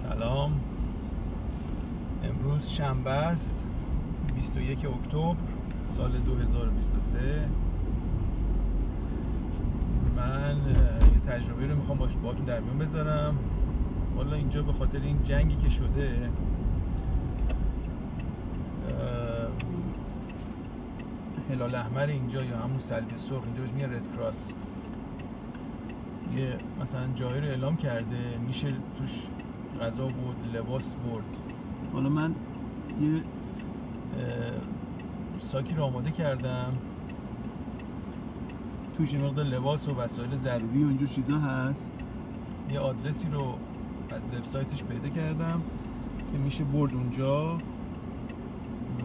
سلام. امروز شنبه است 21 اکتبر سال 2023. من یه تجربه رو میخوام باهاتون در میون بذارم. والا اینجا به خاطر این جنگی که شده هلال احمر اینجا یا همون صلیب سرخ اینجا بهش میگن رد کراس، یه مثلا جایی رو اعلام کرده میشه توش غذا بود، لباس برد. حالا من یه ساکی رو آماده کردم، توش این مقدار لباس و وسایل ضروری و اینجور چیزا هست. یه آدرسی رو از وبسایتش پیدا کردم که میشه برد اونجا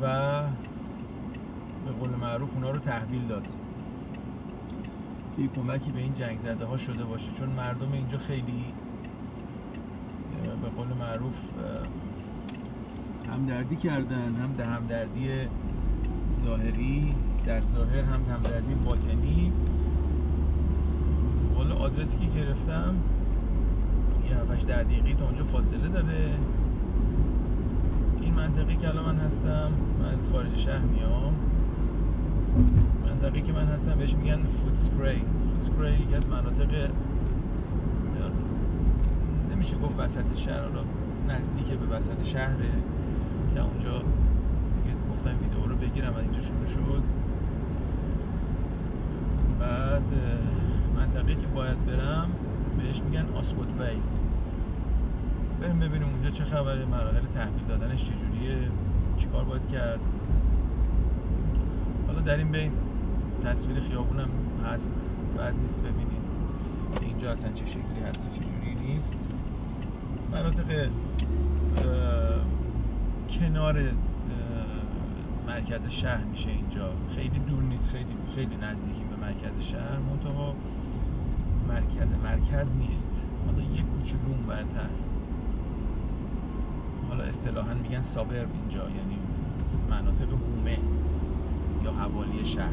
و به قول معروف اونا رو تحویل داد که یه کمکی به این جنگ زده ها شده باشه، چون مردم اینجا خیلی به قول معروف همدردی کردن، هم ده همدردی ظاهری در ظاهر، هم همدردی باطنی. والا آدرسی که گرفتم یه 7-8 دقیقه تا اونجا فاصله داره. این منطقه که الان من هستم، من از خارج شهر میام، منطقه که من هستم بهش میگن فوتسکری. فوتسکری یکی از مناطق نمیشه گفت وسط شهر، حالا نزدیک به وسط شهره که اونجا گفتم ویدیو رو بگیرم و اینجا شروع شد. بعد منطقه که باید برم بهش میگن آسکوت ویل. بریم ببینیم اونجا چه خبره، مراحل تحویل دادنش چجوریه، چیکار باید کرد. حالا در این بین تصویر خیابونم هست، بعد نیست ببینید که اینجا اصلا چه شکلی هست و چجوری نیست. مناطق کنار مرکز شهر میشه اینجا، خیلی دور نیست، خیلی نزدیکیم به مرکز شهر، منتها مرکز نیست، حالا یه کوچولو اونورتر. حالا اصطلاحاً میگن سابرب اینجا، یعنی مناطق حومه یا حوالی شهر.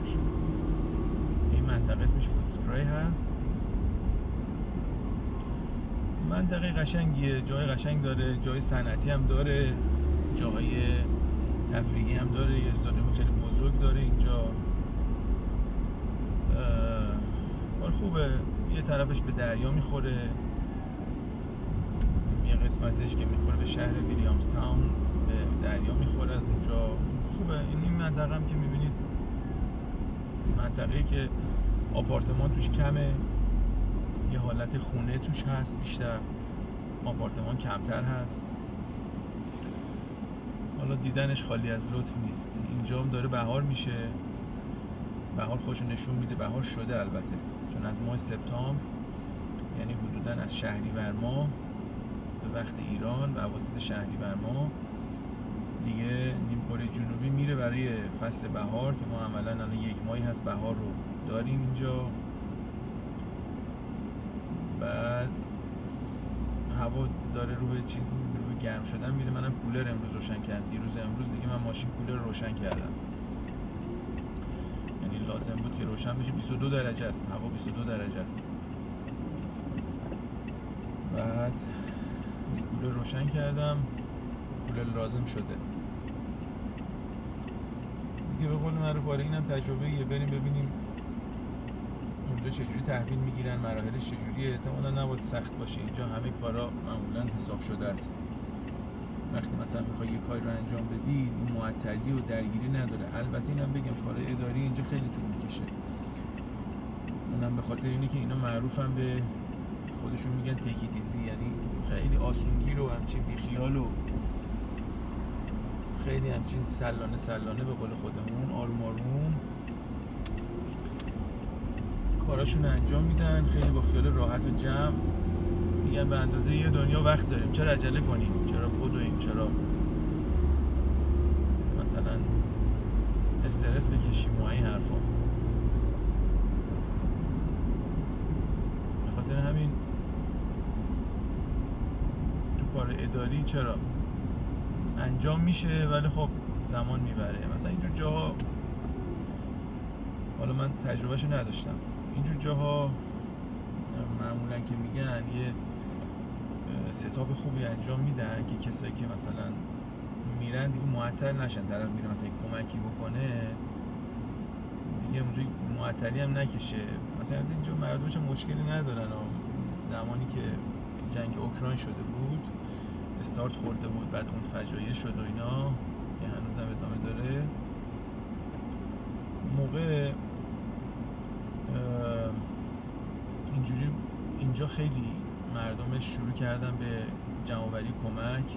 این منطقه اسمش فوتسکری هست. منطقه قشنگیه، جای قشنگ داره، جای صنعتی هم داره، جاهای تفریحی هم داره، یه استادیوم خیلی بزرگ داره اینجا. خوبه، یه طرفش به دریا میخوره، یه قسمتش که میخوره به شهر ویلیامزتاون به دریا میخوره از اونجا. خوبه. این منطقه هم که میبینید منطقه‌ای که آپارتمان توش کمه، یه حالت خونه توش هست، بیشتر آپارتمان کمتر هست. حالا دیدنش خالی از لطف نیست. اینجا هم داره بهار میشه، بهار خودشو نشون میده، بهار شده البته، چون از ماه سپتامبر یعنی حدوداً از شهریور ماه به وقت ایران و اواسط شهریور ماه دیگه نیمکره جنوبی میره برای فصل بهار، که ما عملاً الان یک ماهی هست بهار رو داریم اینجا. بعد هوا داره رو به چیز، رو به گرم شدن میره. منم کولر امروز روشن کردم، امروز دیگه من ماشین کولر روشن کردم، یعنی لازم بود که روشن بشه. 22 درجه است هوا، 22 درجه است. بعد کولر روشن کردم، کولر لازم شده دیگه. به قول معروف اینم تجربه یه، بریم ببینیم اونجا چجوری تحویل میگیرن، مراحلش چجوریه. احتمالاً نباید سخت باشه، اینجا همه کارا معمولاً حساب شده است. وقتی مثلا میخوای یه کاری رو انجام بدی اون معطلی و درگیری نداره. البته اینم بگم کارهای اداری اینجا خیلی طول میکشه، اونم به خاطر اینه که اینا معروفن به خودشون میگن تیک ایت ایزی، یعنی خیلی آسونگیر و همچین بیخیال و خیلی همچین سلانه به قول خودمون آروم آروم کاراشون انجام میدن، خیلی با خیال راحت و جمع. میگن به اندازه یه دنیا وقت داریم، چرا عجله کنیم، چرا بدویم، چرا مثلا استرس بکشیم و این حرفا. به خاطر همین تو کار اداری چرا انجام میشه ولی خب زمان میبره. مثلا اینجور جاها، حالا من تجربهشو نداشتم، اینجور جاها معمولا که میگن یه ستاپ خوبی انجام میدن که کسایی که مثلا میرن دیگه معطل نشن. طرف میره مثلا کمکی بکنه دیگه اونجوری معطلی هم نکشه. مثلا اینجا مردمش مشکلی ندارن. زمانی که جنگ اوکراین شده بود، استارت خورده بود، بعد اون فجایع شد و اینا که هنوزم ادامه داره، موقع اینجوری اینجا خیلی مردمش شروع کردن به جمع‌آوری کمک،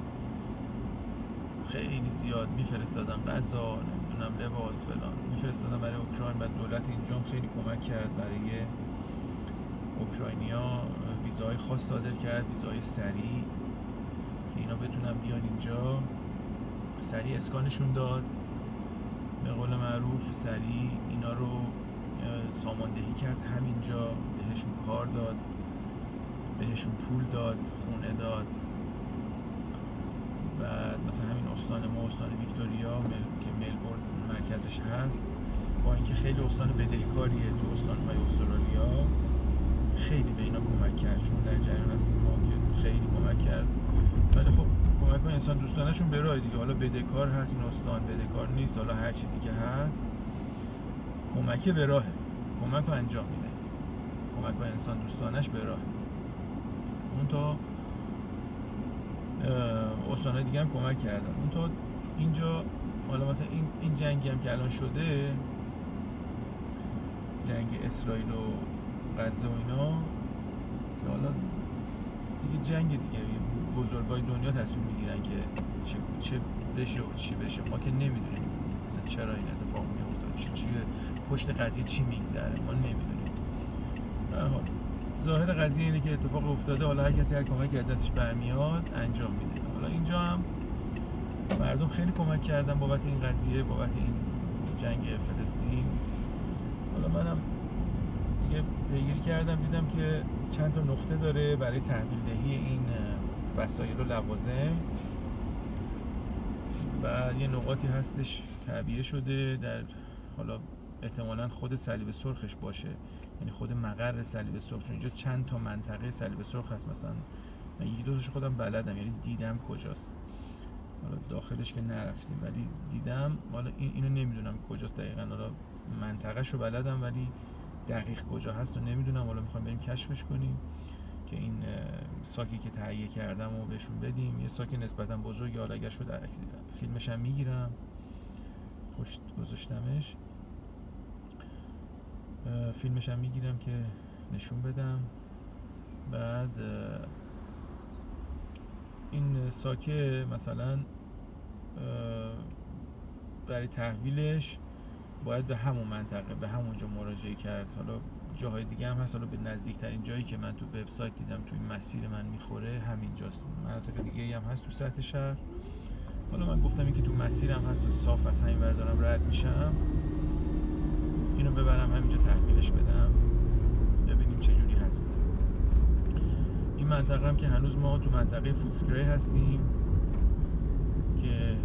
خیلی زیاد میفرستادن غذا، نمیدونم لباس فلان میفرستادن برای اوکراین. بعد دولت اینجا خیلی کمک کرد برای اوکراینیا، ویزاهای خاص صادر کرد، ویزاهای سریع که اینا بتونن بیان اینجا، سریع اسکانشون داد، به قول معروف سریع اینا رو ساماندهی کرد همینجا، بهشون کار داد، بهشون پول داد، خونه داد. بعد مثلا همین استان ما، استان ویکتوریا که ملبورن مرکزش هست، با اینکه خیلی استان بدهکاریه تو استان‌های استرالیا، خیلی به اینا کمک کرد، چون در جریان هستیم ما که خیلی کمک کرد. ولی خب کمک انسان دوستانشون به راه دیگه، حالا بدهکار هست این استان، بدهکار نیست، حالا هر چیزی که هست کمک به راهه، کمک رو انجام میده، کمک انسان دوستانش به راه. اون تا استان‌های دیگه هم کمک کردن. اون تا اینجا حالا مثلا این جنگی هم که الان شده، جنگ اسرائیل و غزه و اینا، که حالا دیگه جنگ دیگه، بزرگای دنیا تصمیم میگیرن که چه بشه و چی بشه. ما که نمیدونیم مثلا چرا این اتفاق میفته، چی پشت قضیه چی میگذره، ما نمیدونیم. در حال ظاهر قضیه اینه که اتفاق افتاده، حالا هر کسی هر کمکی که دستش برمیاد انجام میده. حالا اینجا هم مردم خیلی کمک کردن بابت این قضیه، بابت این جنگ فلسطین. حالا منم دیگه پیگیری کردم، دیدم که چند تا نقطه داره برای تحویل دهی این وسایل و لوازم، و یه نقاطی هستش تعبیه شده در، حالا احتمالاً خود صلیب سرخش باشه، یعنی خود مقر صلیب سرخ، چون اینجا چند تا منطقه صلیب سرخ هست. مثلا من یکی دو تاشو خودم بلدم، یعنی دیدم کجاست، حالا داخلش که نرفتیم ولی دیدم. حالا اینو نمیدونم کجاست دقیقاً، حالا منطقه‌شو بلدم ولی دقیق کجا هست رو نمیدونم. حالا میخوام بریم کشفش کنیم که این ساکی که تهیه کردم و بهشون بدیم. یه ساک نسبتاً بزرگه، حالا اگر شد فیلمش هم میگیرم، پشت گذاشتمش، فیلمش هم میگیرم که نشون بدم. بعد این ساکه مثلا برای تحویلش باید به همون منطقه، به همونجا مراجعه کرد. حالا جاهای دیگه هم هست، حالا به نزدیکترین جایی که من تو وبسایت دیدم توی مسیر من میخوره همینجاست. مناطق دیگه هم هست تو سطح شهر. حالا من گفتم این که تو مسیرم هست و صاف از همین ور دارم رد میشم، اینو ببرم همینجا تحویلش بدم، ببینیم چه جوری هست. این منطقه هم که هنوز ما تو منطقه فوتسکری هستیم که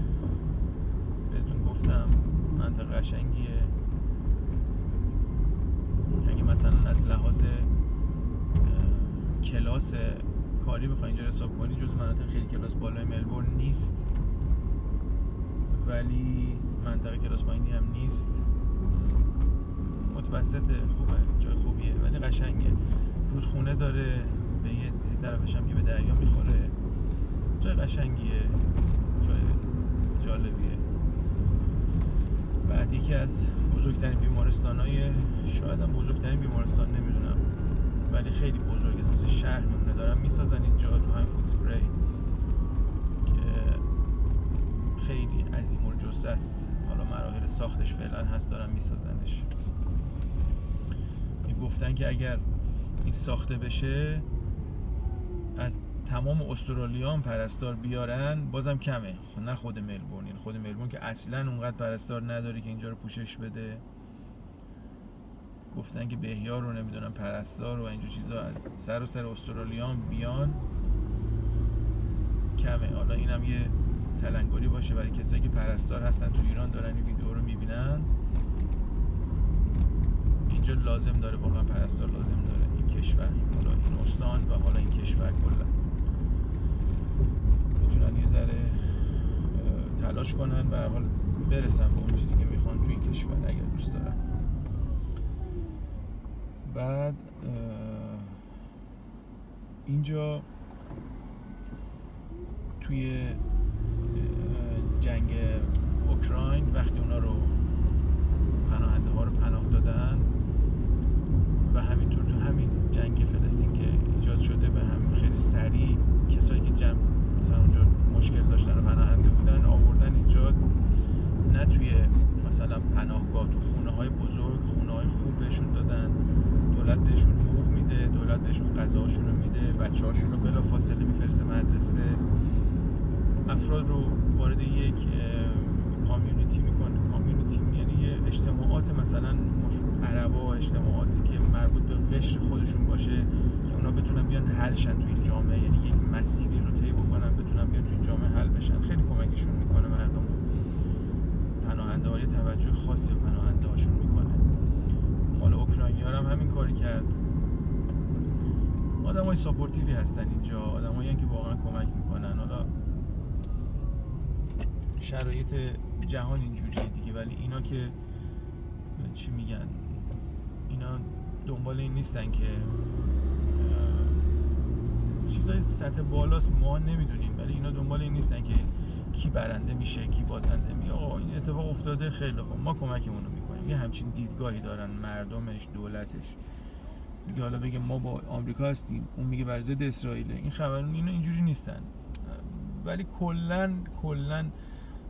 بهتون گفتم منطقه قشنگیه. اگه مثلا از لحاظ کلاس کاری بخوای اینجا حساب کنی، جز مناطق خیلی کلاس بالای ملبورن نیست، ولی منطقه کلاس پایینی هم نیست، متوسطه، خوبه، جای خوبیه ولی قشنگه. رودخونه داره، به یه طرفش هم که به دریا میخوره، جای قشنگیه، جای جالبیه. بعد یکی از بزرگترین بیمارستان‌های، شاید هم بزرگترین بیمارستان، نمیدونم ولی خیلی بزرگه، مثل شهر میمونه، دارن میسازن اینجا تو همین فوتسکری که خیلی عظیم الجثه است. حالا مراحل ساختش فعلا هست، دارن میسازنش. گفتن که اگر این ساخته بشه از تمام استرالیا هم پرستار بیارن بازم کمه، نه خود ملبورن، یعنی خود ملبورن که اصلا اونقدر پرستار نداره که اینجا رو پوشش بده. گفتن که بهیار رو نمیدونم پرستار و اینجور چیزا از سر استرالیا هم بیان کمه. حالا اینم یه تلنگری باشه برای کسایی که پرستار هستن تو ایران دارن این ویدیو رو میبینن. اینجا لازم داره، واقعا پرستار لازم داره این کشور، حالا این استان و حالا این کشور کلا. تلاش کنن و حال برسن به اون چیزی که میخوان تو این کشور اگر دوست دارن. بعد اینجا توی جنگ اوکراین وقتی اونا رو پناهنده ها رو پناه دادن و همینطور تو همین جنگ فلسطین که ایجاد شده به همین خیلی سریع کسایی که مثلا اونجا مشکل داشتن و پناهنده بودن آوردن اینجا، نه توی مثلا پناهگاه، تو خونه های بزرگ، خونه های خوب بهشون دادن، دولت بهشون حقوق میده، دولت بهشون غذاشون رو میده، بچه هاشون رو بلا فاصله میفرسته مدرسه، افراد رو وارد یک کامیونیتی میکنه. کامیونیتی یعنی یه اجتماعات مثلا عربا، اجتماعاتی که مربوط به قشر خودشون باشه که اونا بتونن بیان حل شن تو این جامعه، یعنی یک مسیری رو طی بکنن بتونن بیان تو این جامعه حل بشن. خیلی کمکشون میکنه مردم. پناهنده ها توجه خاصی به پناهنده هاشون میکنه. مال اوکراینی‌ها هم همین کاری کرد. آدمای ساپورتیوی هستن اینجا، آدمایی که واقعا کمک میکنن. حالا شرایط جهان اینجوریه دیگه، ولی اینا که چی میگن، اینا دنبال این نیستن که چیزای سطح بالاست ما نمیدونیم، ولی اینا دنبال این نیستن که کی برنده میشه کی بازنده میشه. این اتفاق افتاده خیلی خوب، ما کمکمون رو میکنیم. یه همچین دیدگاهی دارن مردمش، دولتش دیگه. حالا بگه ما با آمریکا هستیم، اون میگه بر ضد اسرائیل. این خبرون اینا اینجوری نیستن. ولی کلا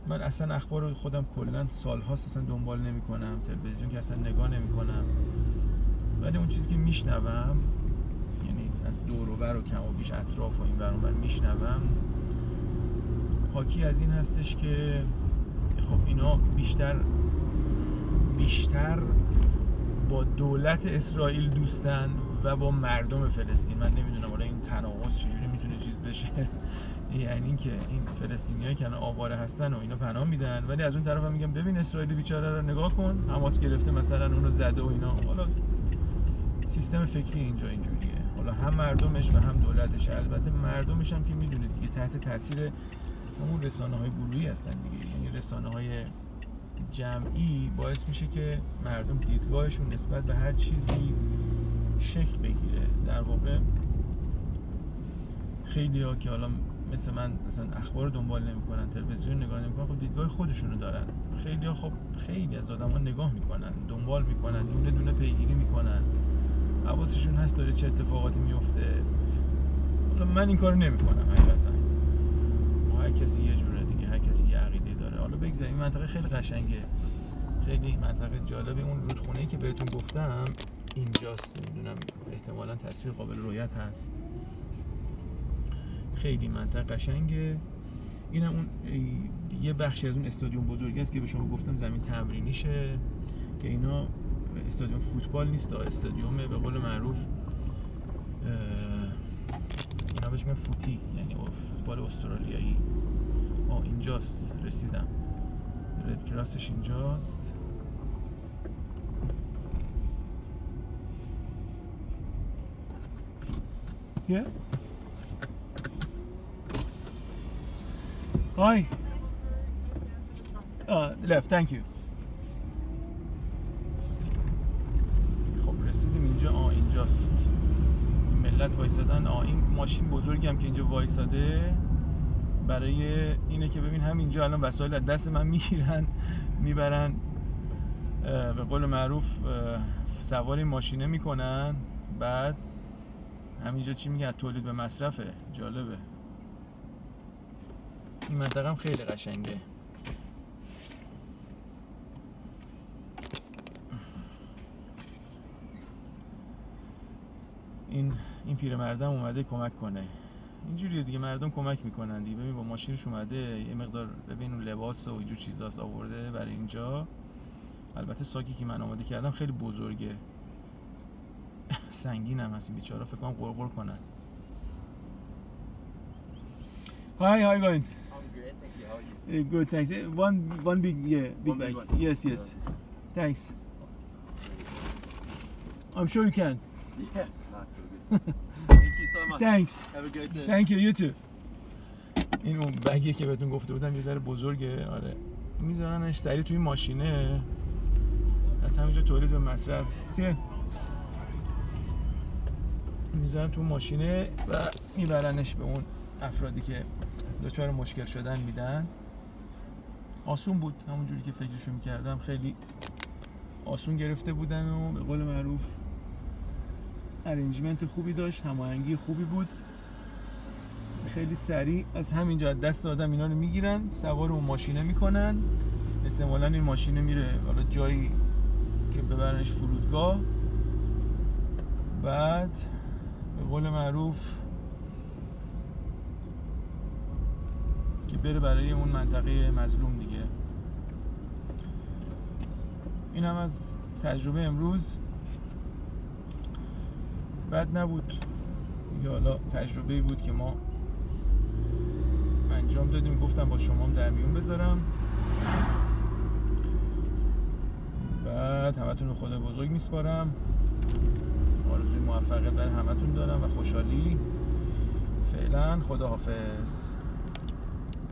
من اصلا اخبار رو خودم کلا سال‌هاست اصلا دنبال نمی‌کنم، تلویزیون که اصلا نگاه نمی‌کنم، ولی اون چیزی که میشنوم، یعنی از دور و بر و کم و بیش اطراف و این ور اون ور میشنوم، حاکی از این هستش که خب اینا بیشتر با دولت اسرائیل دوستن و با مردم فلسطین. من نمیدونم حالا این تناقض چجوری میتونه چیز بشه. یعنی این که این فلسطینیایی که آواره هستن و اینا پناه میدن، ولی از اون طرف هم میگم ببین اسرائیل بیچاره رو نگاه کن، حماس گرفته مثلا اونو زده و اینا. حالا سیستم فکری اینجا اینجوریه. حالا هم مردمش و هم دولتش. البته مردمش هم که میدونید دیگه تحت تاثیر همون رسانه‌های گروهی هستن دیگه. یعنی رسانه‌های جمعی باعث میشه که مردم دیدگاهشون نسبت به هر چیزی شکل بگیره. در واقع خیلی‌ها که حالا مثل من مثلا اخبار دنبال نمی‌کنن، تلویزیون نگاه نمی‌کنن، خب دیدگاه خودشونو دارن. خیلی‌ها خب خیلی از آدم‌ها نگاه می‌کنن، دنبال می‌کنن، دونه دونه پیگیری می‌کنن، حواسشون هست داره چه اتفاقاتی میفته. حالا من این کارو نمی‌کنم حقیقتا. هر کسی یه جوره دیگه، هر کسی یه عقیده داره. حالا بگذاریم. منطقه خیلی قشنگه، خیلی منطقه جالبه. اون رودخونه‌ای که بهتون گفتم اینجاست. میدونم احتمالاً تصویر قابل رؤیت هست. خیلی منطقه قشنگه. اینم اون یه بخشی از اون استادیوم بزرگی است که به شما گفتم زمین تمرینیشه، که اینا استادیوم فوتبال نیست، استادیوم به قول معروف اینا بهش میگن فوتی، یعنی فوتبال استرالیایی. اینجاست، رسیدم. رد کراسش اینجاست. Yeah. Hi. Left, thank you. خب رسیدیم اینجا. اینجاست. این ملت وایسادن. این ماشین بزرگی هم که اینجا وایساده برای اینه که ببین همینجا الان وسایل از دست من میگیرن میبرن، به قول معروف سواری ماشینه میکنن، بعد همینجا چی میگه تولید به مصرفه. جالبه. این منطقه هم خیلی قشنگه. این پیرمردم اومده کمک کنه. اینجوریه دیگه، مردم کمک میکنن دیگه. ببین با ماشینش اومده یه مقدار، ببین اون لباس و اینجور چیزاست آورده برای اینجا. البته ساکی که من آماده کردم خیلی بزرگه، سنگین هم هست. این بیچاره فکر کنم قرقر کنن. Hi, how are you going? I'm great, thank you. How are you? Good, thanks. One big bag. Yes. Thanks. I'm sure you can. Yeah, that's so good. Thank you so much. Thanks. Have a great day. Thank you. You too. این اون بگیه که بهتون گفته بودم یه ذره بزرگه. آره میذارنش سریع توی ماشینه، از همینجا تولید به مصرف میذارن تو ماشینه و میبرنش به اون افرادی که دچار مشکل شدن میدن. آسون بود، همون جوری که فکرشو میکردم خیلی آسون گرفته بودن و به قول معروف ارنجمنت خوبی داشت، هماهنگی خوبی بود. خیلی سریع از همینجا دست آدم اینا رو میگیرن، سوار اون ماشینه میکنن. احتمالاً این ماشینه میره حالا جایی که ببرنش فرودگاه، بعد به قول معروف که بره برای اون منطقه مظلوم دیگه. این هم از تجربه امروز. بد نبود دیگه، حالا تجربه‌ای بود که ما انجام دادیم، گفتم با شما هم در میون بذارم. بعد همتون رو خدا بزرگ میسپارم، آرزوی موفقیت برای همتون دارم و خوشحالی. فعلا خداحافظ.